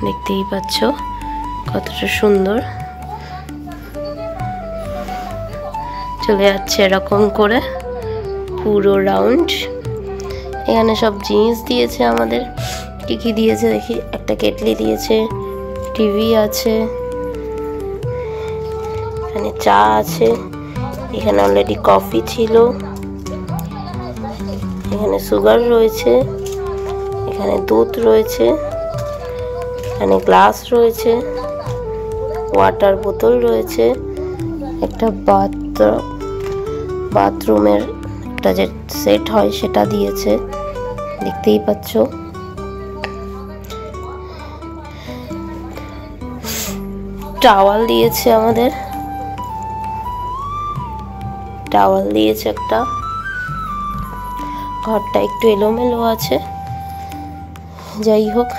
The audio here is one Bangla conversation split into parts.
দেখতেই পাচ্ছ কতটা সুন্দর চলে যাচ্ছে এরকম করে পুরো রাউন্ড। এখানে সব জিনিস দিয়েছে আমাদের, কি কি দিয়েছে দেখি। একটা কেটলি দিয়েছে, টিভি আছে, এখানে চা আছে, এখানে অলরেডি কফি ছিল, এখানে সুগার রয়েছে, এখানে দুধ রয়েছে, এখানে গ্লাস রয়েছে, ওয়াটার বোতল রয়েছে, একটা বাথরুমের একটা যে সেট হয় সেটা দিয়েছে, দেখতেই পাচ্ছ। টাওয়াল দিয়েছে আমাদের, টাওয়াল দিয়েছে একটা। ঘরটা একটু এলোমেলো আছে, যাই হোক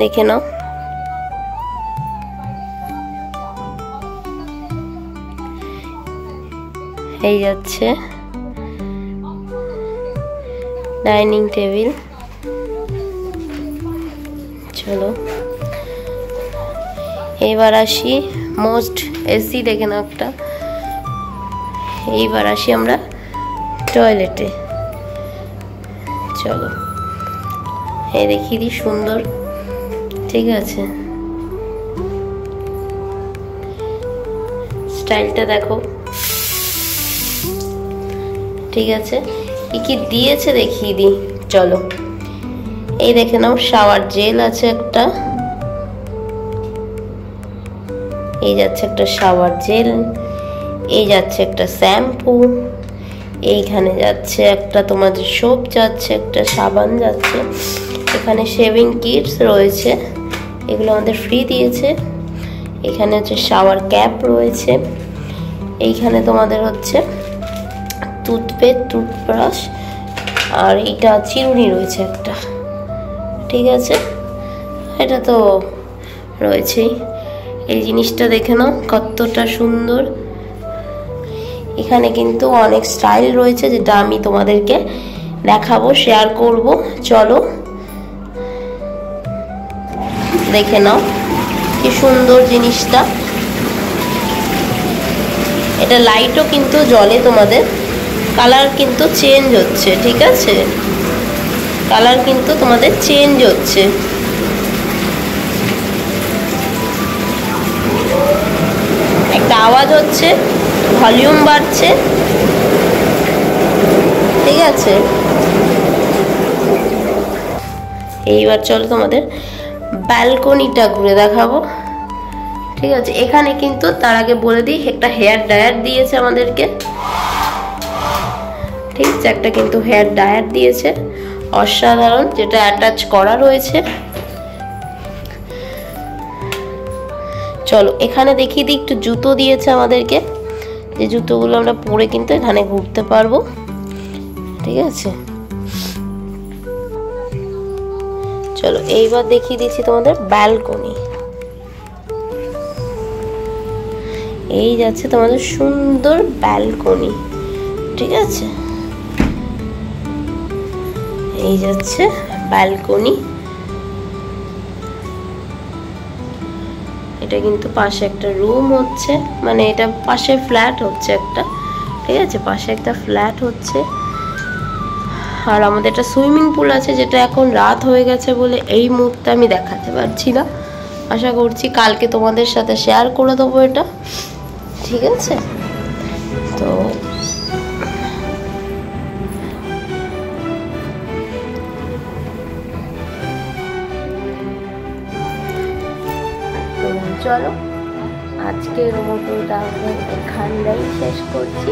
দেখে নাও। এই যাচ্ছে ডাইনিং টেবিল। চলো এবার আসি মোস্ট এসি দেখে নাও একটা। এইবার আসি আমরা টয়লেটে। চলো এই দেখিয়ে দিই, সুন্দর, ঠিক আছে, স্টাইলটা দেখো, ঠিক আছে। কি কি দিয়েছে দেখিয়ে দিই, চলো। এই দেখে নাও, শাওয়ার জেল আছে একটা, এই যাচ্ছে একটা শাওয়ার জেল, এই যাচ্ছে একটা শ্যাম্পু, এইখানে যাচ্ছে একটা তোমাদের সোপ যাচ্ছে, একটা সাবান যাচ্ছে, এখানে শেভিং কিটস রয়েছে, এগুলো আমাদের ফ্রি দিয়েছে। এখানে হচ্ছে শাওয়ার ক্যাপ রয়েছে, এইখানে তোমাদের হচ্ছে টুথপেস্ট, টুথব্রাশ, আর এইটা চিরুনি রয়েছে একটা, ঠিক আছে, এটা তো রয়েছেই। এই জিনিসটা দেখে নাও কতটা সুন্দর। এখানে কিন্তু অনেক স্টাইল রয়েছে যেটা আমি তোমাদেরকে দেখাবো, শেয়ার করব। চলো দেখে নাও কি সুন্দর জিনিসটা। এটা লাইটও কিন্তু জ্বলে, তোমাদের কালার কিন্তু চেঞ্জ হচ্ছে, ঠিক আছে, কালার কিন্তু তোমাদের চেঞ্জ হচ্ছে। একটা আওয়াজ হচ্ছে, ভলিউম বাড়ছে, ঠিক আছে। এইবার চলো তোমাদের ব্যালকনিটা ঘুরে দেখাবো, ঠিক আছে। এখানে কিন্তু তার আগে বলে দিই, একটা হেয়ার ড্রায়ার দিয়েছে আমাদেরকে, ঠিক আছে, একটা কিন্তু হেয়ার ড্রায়ার দিয়েছে অসাধারণ, যেটা অ্যাটাচ করা রয়েছে। চলো এখানে দেখিয়ে দিই, একটু জুতো দিয়েছে আমাদেরকে, যে জুতোগুলো আমরা পরে কিন্তু এখানে ঘুরতে পারবো, ঠিক আছে। চলো এইবার দেখিয়ে দিচ্ছি তোমাদের ব্যালকনি। এই যাচ্ছে তোমাদের সুন্দর ব্যালকনি, ঠিক আছে, এই যাচ্ছে ব্যালকনি। এটা কিন্তু পাশে একটা রুম হচ্ছে, মানে এটা পাশে ফ্ল্যাট হচ্ছে একটা, ঠিক আছে, পাশে একটা ফ্ল্যাট হচ্ছে। আর আমাদের একটা সুইমিং পুল আছে, যেটা এখন রাত হয়ে গেছে বলে এই মুহূর্তে আমি দেখাতে পারছি না, আশা করছি কালকে তোমাদের সাথে শেয়ার করে দেবো এটা, ঠিক আছে। তো চলো আজকের মতো তাহলে এখানেই শেষ করছি।